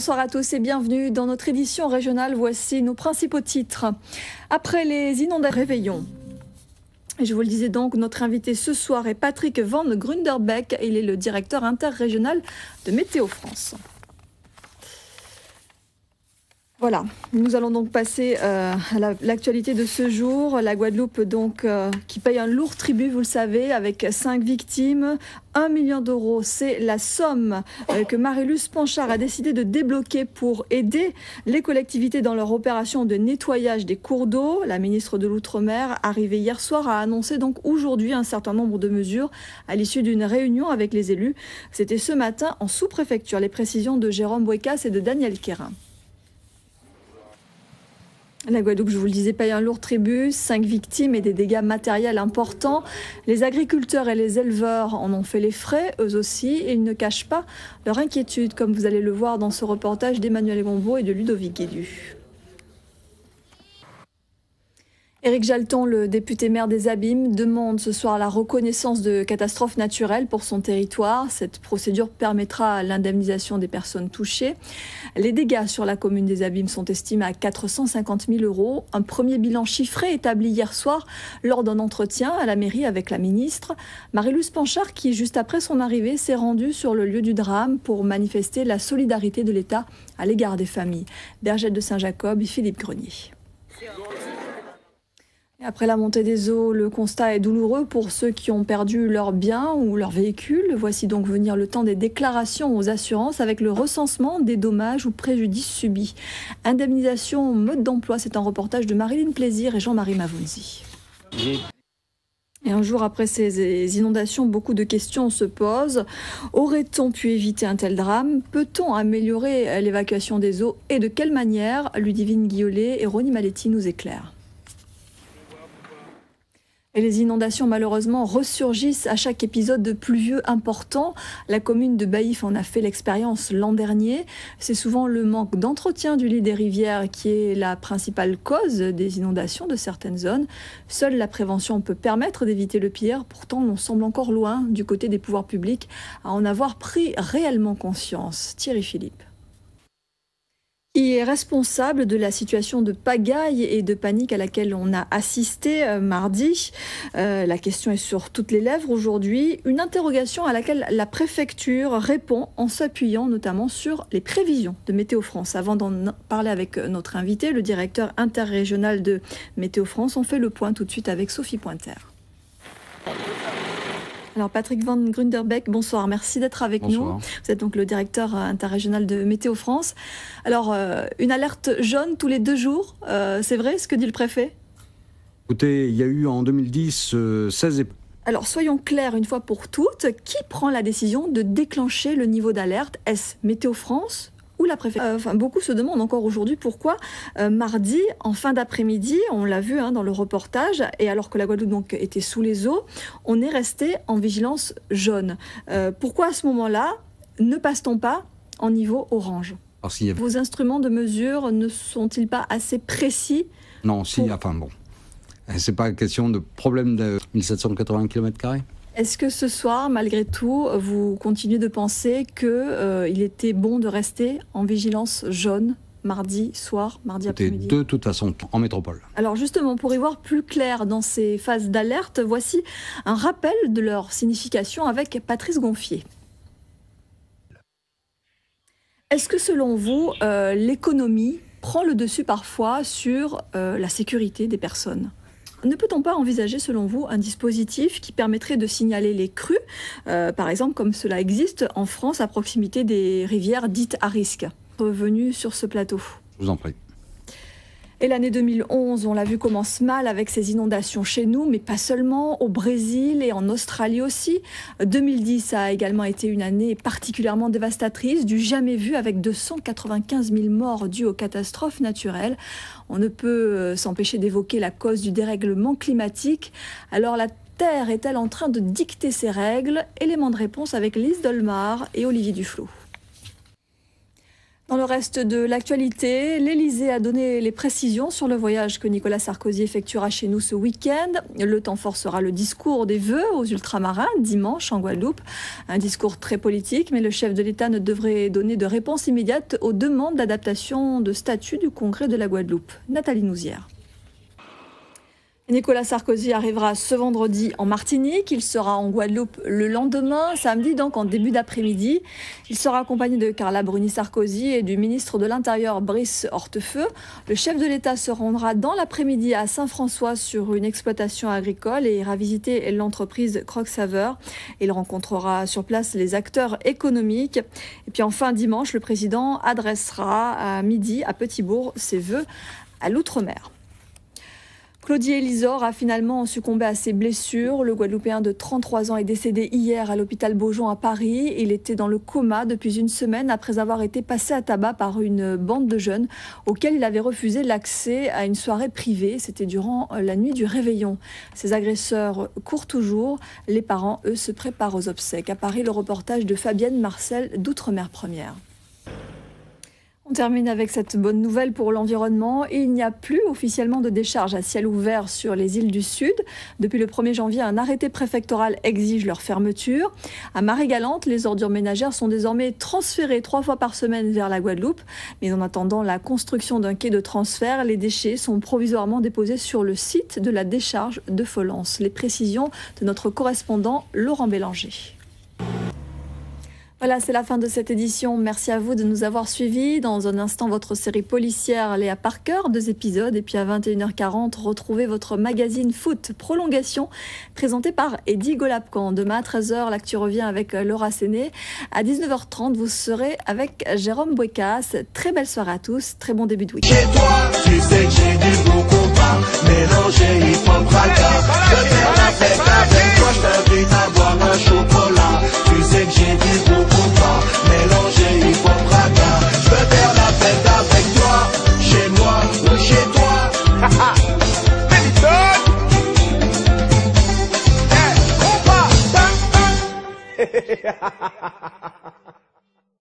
Bonsoir à tous et bienvenue dans notre édition régionale. Voici nos principaux titres. Après les inondations, réveillons. Et je vous le disais donc, notre invité ce soir est Patrick Van Grunderbeck. Il est le directeur interrégional de Météo France. Voilà, nous allons donc passer à l'actualité de ce jour. La Guadeloupe donc qui paye un lourd tribut, vous le savez, avec 5 victimes. 1 million d'euros, c'est la somme que Marie-Luce Panchard a décidé de débloquer pour aider les collectivités dans leur opération de nettoyage des cours d'eau. La ministre de l'Outre-mer, arrivée hier soir, a annoncé donc aujourd'hui un certain nombre de mesures à l'issue d'une réunion avec les élus. C'était ce matin en sous-préfecture. Les précisions de Jérôme Bouécas et de Daniel Quérin. La Guadeloupe, je vous le disais, paye un lourd tribut, 5 victimes et des dégâts matériels importants. Les agriculteurs et les éleveurs en ont fait les frais, eux aussi, et ils ne cachent pas leur inquiétude, comme vous allez le voir dans ce reportage d'Emmanuel Gombeau et de Ludovic Guédu. Éric Jalton, le député maire des Abîmes, demande ce soir la reconnaissance de catastrophe naturelle pour son territoire. Cette procédure permettra l'indemnisation des personnes touchées. Les dégâts sur la commune des Abîmes sont estimés à 450 000 €. Un premier bilan chiffré établi hier soir lors d'un entretien à la mairie avec la ministre. Marie-Luce Panchard, qui juste après son arrivée s'est rendue sur le lieu du drame pour manifester la solidarité de l'État à l'égard des familles. Bergette de Saint-Jacob et Philippe Grenier. Après la montée des eaux, le constat est douloureux pour ceux qui ont perdu leurs biens ou leurs véhicules. Voici donc venir le temps des déclarations aux assurances avec le recensement des dommages ou préjudices subis. Indemnisation, mode d'emploi, c'est un reportage de Marilyn Plaisir et Jean-Marie Mavunzi. Et un jour après ces inondations, beaucoup de questions se posent. Aurait-on pu éviter un tel drame? Peut-on améliorer l'évacuation des eaux? Et de quelle manière? Ludivine Guillolet et Ronnie Maletti nous éclairent. Et les inondations, malheureusement, ressurgissent à chaque épisode pluvieux important. La commune de Baïf en a fait l'expérience l'an dernier. C'est souvent le manque d'entretien du lit des rivières qui est la principale cause des inondations de certaines zones. Seule la prévention peut permettre d'éviter le pire. Pourtant, on semble encore loin, du côté des pouvoirs publics, à en avoir pris réellement conscience. Thierry Philippe. Qui est responsable de la situation de pagaille et de panique à laquelle on a assisté mardi. La question est sur toutes les lèvres aujourd'hui. Une interrogation à laquelle la préfecture répond en s'appuyant notamment sur les prévisions de Météo France. Avant d'en parler avec notre invité, le directeur interrégional de Météo France, on fait le point tout de suite avec Sophie Pointer. Alors Patrick Van Grunderbeck, bonsoir, merci d'être avec nous. Vous êtes donc le directeur interrégional de Météo France. Alors, une alerte jaune tous les 2 jours, c'est vrai ce que dit le préfet? Écoutez, il y a eu en 2010 16 Alors soyons clairs une fois pour toutes, qui prend la décision de déclencher le niveau d'alerte? Est-ce Météo France ou la préfecture? Beaucoup se demandent encore aujourd'hui pourquoi mardi, en fin d'après-midi, on l'a vu dans le reportage, et alors que la Guadeloupe donc était sous les eaux, on est resté en vigilance jaune. Pourquoi à ce moment-là ne passe-t-on pas en niveau orange? Vos instruments de mesure ne sont-ils pas assez précis? Non, c'est pas question de problème de 1780 km². Est-ce que ce soir, malgré tout, vous continuez de penser qu'il était bon de rester en vigilance jaune mardi soir, mardi après-midi? De toute façon, en métropole. Alors justement, pour y voir plus clair dans ces phases d'alerte, voici un rappel de leur signification avec Patrice Gonfier. Est-ce que selon vous, l'économie prend le dessus parfois sur la sécurité des personnes? Ne peut-on pas envisager, selon vous, un dispositif qui permettrait de signaler les crues, par exemple, comme cela existe en France, à proximité des rivières dites à risque? Revenu sur ce plateau. Je vous en prie. Et l'année 2011, on l'a vu, commence mal avec ces inondations chez nous, mais pas seulement, au Brésil et en Australie aussi. 2010 a également été une année particulièrement dévastatrice, du jamais vu, avec 295 000 morts dues aux catastrophes naturelles. On ne peut s'empêcher d'évoquer la cause du dérèglement climatique. Alors la Terre est-elle en train de dicter ses règles? Élément de réponse avec Lise Dolmar et Olivier Duflot. Dans le reste de l'actualité, l'Élysée a donné les précisions sur le voyage que Nicolas Sarkozy effectuera chez nous ce week-end. Le temps fort sera le discours des vœux aux ultramarins dimanche en Guadeloupe. Un discours très politique, mais le chef de l'État ne devrait donner de réponse immédiate aux demandes d'adaptation de statut du Congrès de la Guadeloupe. Nathalie Nouzière. Nicolas Sarkozy arrivera ce vendredi en Martinique. Il sera en Guadeloupe le lendemain, samedi, donc en début d'après-midi. Il sera accompagné de Carla Bruni-Sarkozy et du ministre de l'Intérieur Brice Hortefeux. Le chef de l'État se rendra dans l'après-midi à Saint-François sur une exploitation agricole et ira visiter l'entreprise Croque Saveur. Il rencontrera sur place les acteurs économiques. Et puis enfin, dimanche, le président adressera à midi à Petit-Bourg ses vœux à l'outre-mer. Claudie Elisor a finalement succombé à ses blessures. Le Guadeloupéen de 33 ans est décédé hier à l'hôpital Beaujon à Paris. Il était dans le coma depuis une semaine après avoir été passé à tabac par une bande de jeunes auxquels il avait refusé l'accès à une soirée privée. C'était durant la nuit du réveillon. Ces agresseurs courent toujours. Les parents, eux, se préparent aux obsèques. À Paris, le reportage de Fabienne Marcel d'Outre-mer Première. On termine avec cette bonne nouvelle pour l'environnement. Il n'y a plus officiellement de décharge à ciel ouvert sur les îles du Sud. Depuis le 1er janvier, un arrêté préfectoral exige leur fermeture. À Marie-Galante, les ordures ménagères sont désormais transférées 3 fois par semaine vers la Guadeloupe. Mais en attendant la construction d'un quai de transfert, les déchets sont provisoirement déposés sur le site de la décharge de Folens. Les précisions de notre correspondant Laurent Bélanger. Voilà, c'est la fin de cette édition. Merci à vous de nous avoir suivis. Dans un instant, votre série policière Léa Parker, 2 épisodes. Et puis à 21h40, retrouvez votre magazine Foot Prolongation, présenté par Eddy Golapcan. Demain à 13h, l'actu revient avec Laura Séné. À 19h30, vous serez avec Jérôme Bouécas. Très belle soirée à tous. Très bon début de week-end. Chez toi, tu sais que j'ai du bon compas. Mélanger, il faut braquer. Je vais faire la fête avec toi. Je t'invite à boire un chocolat. Tu sais que j'ai du bon mélanger, il faut braquer. Je veux faire la fête avec toi, chez moi ou chez toi. Méthode. Compas.